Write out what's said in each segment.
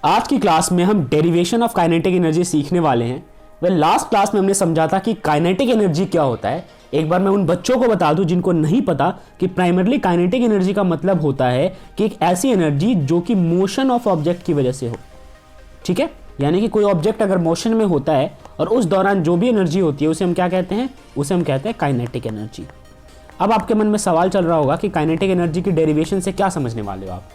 आज की क्लास में हम डेरिवेशन ऑफ काइनेटिक एनर्जी सीखने वाले हैं। लास्ट क्लास में हमने समझा था कि काइनेटिक एनर्जी क्या होता है। एक बार मैं उन बच्चों को बता दूं जिनको नहीं पता कि प्राइमरली काइनेटिक एनर्जी का मतलब होता है कि एक ऐसी एनर्जी जो कि मोशन ऑफ ऑब्जेक्ट की वजह से हो। ठीक है, यानी कि कोई ऑब्जेक्ट अगर मोशन में होता है और उस दौरान जो भी एनर्जी होती है उसे हम क्या कहते हैं, उसे हम कहते हैं काइनेटिक एनर्जी। अब आपके मन में सवाल चल रहा होगा कि काइनेटिक एनर्जी की डेरिवेशन से क्या समझने वाले हो आप।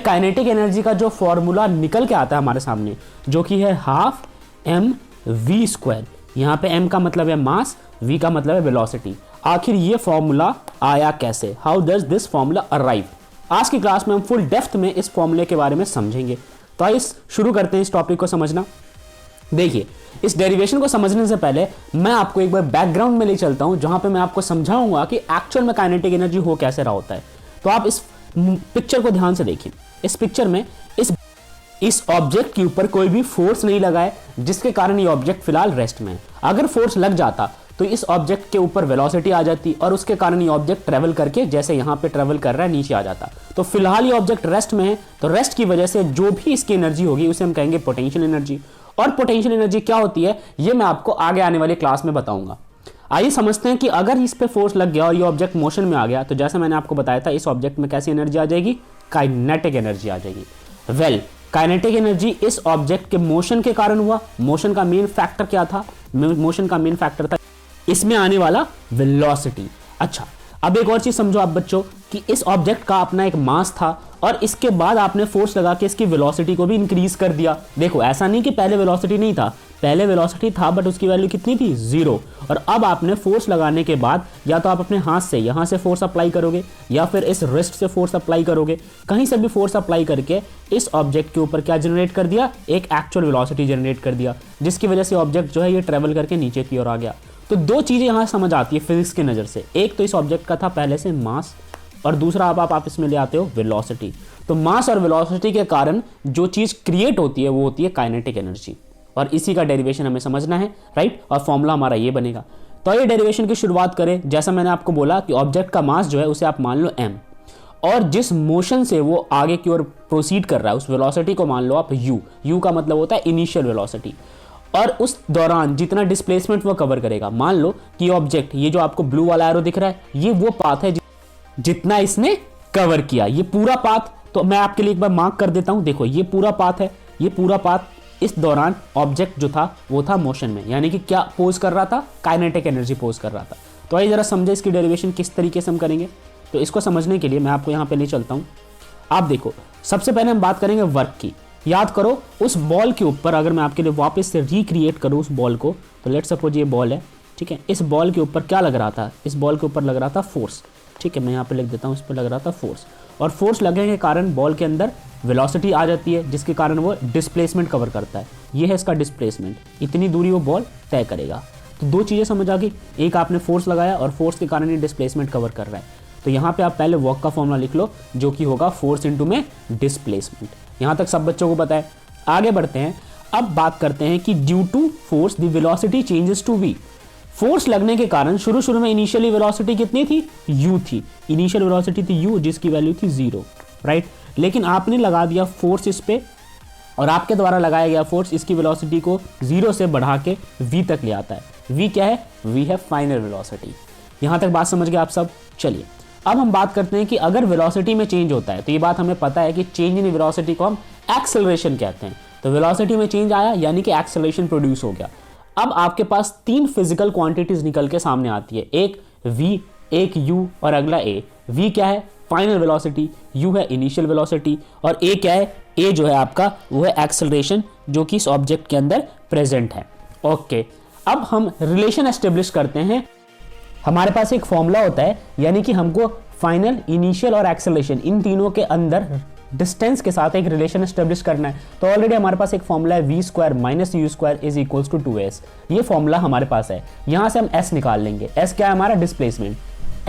काइनेटिक एनर्जी का जो फॉर्मूला निकल के आता है हमारे सामने, जो कि है हाफ एम वी स्क्वायर। यहाँ पे m का मतलब है मास, v का मतलब है वेलोसिटी। आखिर ये फॉर्मूला आया कैसे, how does this formula arrive. आज की क्लास में हम फुल डेप्थ में इस फॉर्मूले के बारे में समझेंगे। तो आइए शुरू करते हैं इस टॉपिक को समझना। देखिए, इस डेरिवेशन को समझने से पहले मैं आपको एक बार बैकग्राउंड में ले चलता हूं, जहां पे मैं आपको समझाऊंगा कि एक्चुअल में काइनेटिक एनर्जी हो कैसे रहा होता है। तो आप इस पिक्चर को ध्यान से देखिए। इस पिक्चर में इस ऑब्जेक्ट के ऊपर कोई भी फोर्स नहीं लगा है, जिसके कारण ये ऑब्जेक्ट फिलहाल रेस्ट में है। अगर फोर्स लग जाता तो इस ऑब्जेक्ट के ऊपर वेलोसिटी आ जाती और उसके कारण ये ऑब्जेक्ट ट्रेवल करके जैसे यहां पे ट्रेवल कर रहा है नीचे आ जाता। तो फिलहाल ये ऑब्जेक्ट रेस्ट में है, तो रेस्ट की वजह से जो भी इसकी एनर्जी होगी उसे हम कहेंगे पोटेंशियल एनर्जी। और पोटेंशियल एनर्जी क्या होती है ये मैं आपको आगे आने वाली क्लास में बताऊंगा। आइए समझते हैं कि अगर इस पे फोर्स लग गया और ये ऑब्जेक्ट मोशन में आ गया तो जैसे मैंने आपको बताया था इस ऑब्जेक्ट में कैसी एनर्जी आ जाएगी, काइनेटिक एनर्जी आ जाएगी। काइनेटिक एनर्जी इस ऑब्जेक्ट के मोशन के कारण हुआ। मोशन का मेन फैक्टर क्या था, मोशन का मेन फैक्टर था इसमें आने वाला वेलोसिटी। अच्छा, अब एक और चीज समझो आप बच्चों कि इस ऑब्जेक्ट का अपना एक मास था और इसके बाद आपने फोर्स लगा के इसकी वेलोसिटी को भी इंक्रीज कर दिया। देखो, ऐसा नहीं कि पहले वेलोसिटी नहीं था, पहले वेलोसिटी था बट उसकी वैल्यू कितनी थी, 0। और अब आपने फोर्स लगाने के बाद या तो आप अपने हाथ से यहां से फोर्स अप्लाई करोगे या फिर इस रिस्ट से फोर्स अप्लाई करोगे, कहीं से भी फोर्स अप्लाई करके इस ऑब्जेक्ट के ऊपर क्या जनरेट कर दिया, एक एक्चुअल वेलोसिटी जनरेट कर दिया, जिसकी वजह से ऑब्जेक्ट जो है ये ट्रेवल करके नीचे की ओर आ गया। तो दो चीजें यहां समझ आती है फिजिक्स की नजर से। एक तो इस ऑब्जेक्ट का था पहले से मास, और दूसरा अब आप इसमें ले आते हो वेलोसिटी। तो मास और वेलोसिटी के कारण जो चीज क्रिएट होती है वो होती है काइनेटिक एनर्जी, और इसी का डेरिवेशन हमें समझना है, राइट। और फॉर्मूला हमारा ये बनेगा। तो ये डेरिवेशन की शुरुआत करें। जैसा मैंने आपको बोला कि ऑब्जेक्ट का मास जो है उसे आप मान लो m, और जिस मोशन से वो आगे की ओर प्रोसीड कर रहा है उस वेलोसिटी को मान लो आप u का मतलब होता है इनिशियल वेलोसिटी। और उस दौरान जितना डिस्प्लेसमेंट वो कवर करेगा, मान लो कि ऑब्जेक्ट, ये जो आपको ब्लू वाला एरो दिख रहा है, ये वो पाथ है जितना इसने कवर किया, ये पूरा पाथ। तो मैं आपके लिए एक बार मार्क कर देता हूं। देखो, ये पूरा पाथ है, ये पूरा पाथ इस दौरान ऑब्जेक्ट जो था वो था मोशन में, यानी कि क्या पोज कर रहा था, काइनेटिक एनर्जी पोज कर रहा था। तो आइए जरा समझे इसकी डेरिवेशन किस तरीके से हम करेंगे। तो इसको समझने के लिए मैं आपको यहां पे ले चलता हूं। आप देखो, सबसे पहले हम बात करेंगे वर्क की। याद करो, उस बॉल के ऊपर अगर मैं आपके लिए वापस से रिक्रिएट करूं उस बॉल को, तो लेट्स सपोज ये बॉल है, ठीक है। इस बॉल के ऊपर क्या लग रहा था, इस बॉल के ऊपर लग रहा था फोर्स, ठीक है। मैं यहाँ पे लिख देता हूँ, इस पर लग रहा था फोर्स, और फोर्स लगने के कारण बॉल के अंदर वेलोसिटी आ जाती है, जिसके कारण वो डिस्प्लेसमेंट कवर करता है। ये है इसका डिस्प्लेसमेंट, इतनी दूरी वो बॉल तय करेगा। तो दो चीज़ें समझ आ गई, एक आपने फोर्स लगाया और फोर्स के कारण ये डिस्प्लेसमेंट कवर कर रहा है। तो यहाँ पे आप पहले वर्क का फॉर्मूला लिख लो, जो कि होगा फोर्स इंटू में डिस्प्लेसमेंट। यहाँ तक सब बच्चों को पता है। आगे बढ़ते हैं, अब बात करते हैं कि due to force the velocity changes to v। Force लगने के कारण शुरू में इनिशियली वेलोसिटी कितनी थी, u थी। इनिशियल वेलोसिटी थी u, जिसकी वैल्यू थी 0, राइट। लेकिन आपने लगा दिया फोर्स इस पे, और आपके द्वारा लगाया गया फोर्स इसकी वेलोसिटी को 0 से बढ़ा के v तक ले आता है। v क्या है, v है फाइनल वेलोसिटी। यहां तक बात समझ गए आप सब। चलिए, अब हम बात करते हैं कि अगर वेलोसिटी में चेंज होता है, तो ये बात हमें पता है कि चेंज इन वेलोसिटी को हम एक्सेलरेशन कहते हैं। तो वेलोसिटी में चेंज आया यानी कि एक्सेलरेशन प्रोड्यूस हो गया। अब आपके पास तीन फिजिकल क्वांटिटीज निकल के सामने आती है, एक v, एक u और अगला a। v क्या है, फाइनल वेलोसिटी, u है इनिशियल वेलोसिटी, और a क्या है, a जो है आपका वो है एक्सेलरेशन, जो कि इस ऑब्जेक्ट के अंदर प्रेजेंट है। ओके, अब हम रिलेशन एस्टेब्लिश करते हैं। हमारे पास एक फॉर्मूला होता है, यानी कि हमको फाइनल, इनिशियल और एक्सेलरेशन, इन तीनों के अंदर डिस्टेंस के साथ एक रिलेशन एस्टेब्लिश करना है। तो ऑलरेडी हमारे पास एक फॉर्मूला है, v square minus u square is equals to 2s। ये फॉर्मूला हमारे पास है। यहां से हम s निकाल लेंगे। s क्या है हमारा, डिस्प्लेसमेंट।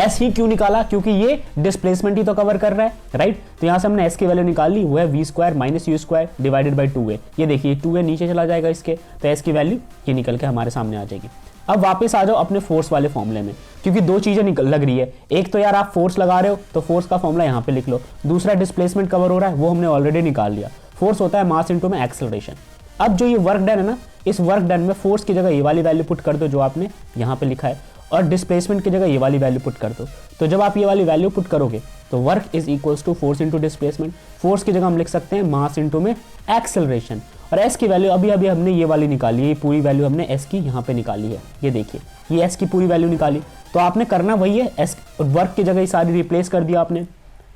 s ही क्यों निकाला, क्योंकि ये डिस्प्लेसमेंट ही तो कवर कर रहा है, राइट। तो यहां से हमने s की वैल्यू निकाल ली, वो है v square minus u square divided by 2a। ये देखिए 2a नीचे चला जाएगा इसके, तो s की वैल्यू ये निकल के हमारे सामने आ जाएगी। अब वापस आ जाओ अपने फोर्स वाले फॉर्मूले में, क्योंकि दो चीजें लग रही है। एक तो यार आप फोर्स लगा रहे हो तो फोर्स का फॉर्मूला यहाँ पे लिख लो, दूसरा डिस्प्लेसमेंट कवर हो रहा है वो हमने ऑलरेडी निकाल लिया। फोर्स होता है मास इनटू में एक्सेलरेशन। अब जो ये वर्क डन है ना, इस वर्क डन में फोर्स की जगह ये वाली वैल्यू पुट कर दो जो आपने यहाँ पे लिखा है, और डिस्प्लेसमेंट की जगह ये वाली वैल्यू पुट कर दो। तो जब आप ये वाली वैल्यू पुट करोगे तो work is equals to force into displacement. Force की जगह हम लिख सकते हैं मास इंटू में एक्सेलरेशन। और एस की वैल्यू अभी अभी हमने ये वाली निकाली है, ये पूरी वैल्यू हमने एस की यहाँ पे निकाली है। ये देखिए, ये एस की पूरी वैल्यू निकाली। तो आपने करना वही है, एस वर्क की जगह ये सारी रिप्लेस कर दिया आपने।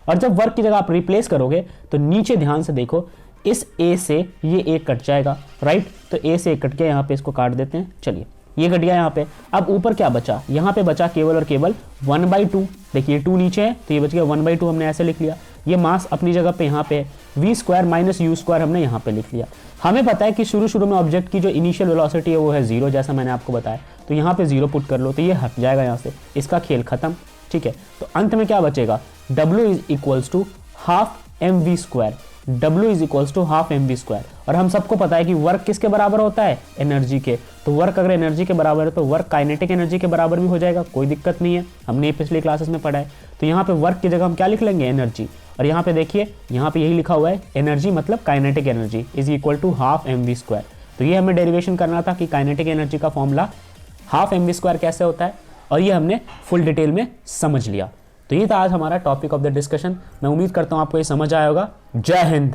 और जब वर्क की जगह आप रिप्लेस करोगे तो नीचे ध्यान से देखो, इस ए से ये एक कट जाएगा, राइट। तो ए से एक कट के यहाँ पे इसको काट देते हैं। चलिए, ये कट गया यहाँ पे। अब ऊपर क्या बचा, यहाँ पे बचा केवल और केवल 1/2। देखिए 2 नीचे है तो ये बच गया 1/2, हमने ऐसे लिख लिया। ये मास अपनी जगह पे यहाँ पे v square minus you square हमने यहाँ पे लिख लिया। हमें पता है कि शुरू में ऑब्जेक्ट की जो इनिशियल वेलोसिटी है वो है 0, जैसा मैंने आपको बताया। तो यहाँ पे 0 पुट कर लो तो ये हट जाएगा यहाँ से, इसका खेल खत्म। ठीक है, तो अंत में क्या बचेगा, W is equals to half mv square. W is equals to half mv square. और हम सबको पता है कि वर्क किसके बराबर होता है, एनर्जी के। तो वर्क अगर एनर्जी के बराबर है तो वर्क काइनेटिक एनर्जी के बराबर भी हो जाएगा, कोई दिक्कत नहीं है, हमने ये पिछले क्लासेस में पढ़ा है। तो यहाँ पे वर्क की जगह हम क्या लिख लेंगे, एनर्जी। और यहाँ पे देखिए, यहाँ पे यही लिखा हुआ है, एनर्जी मतलब kinetic energy is equal to half mv square. तो ये हमें डेरिवेशन करना था कि काइनेटिक एनर्जी का फॉर्मूला हाफ mv स्क्वायर कैसे होता है, और ये हमने फुल डिटेल में समझ लिया। तो ये था आज हमारा टॉपिक ऑफ द डिस्कशन। मैं उम्मीद करता हूँ आपको ये समझ आया होगा। जय हिंद।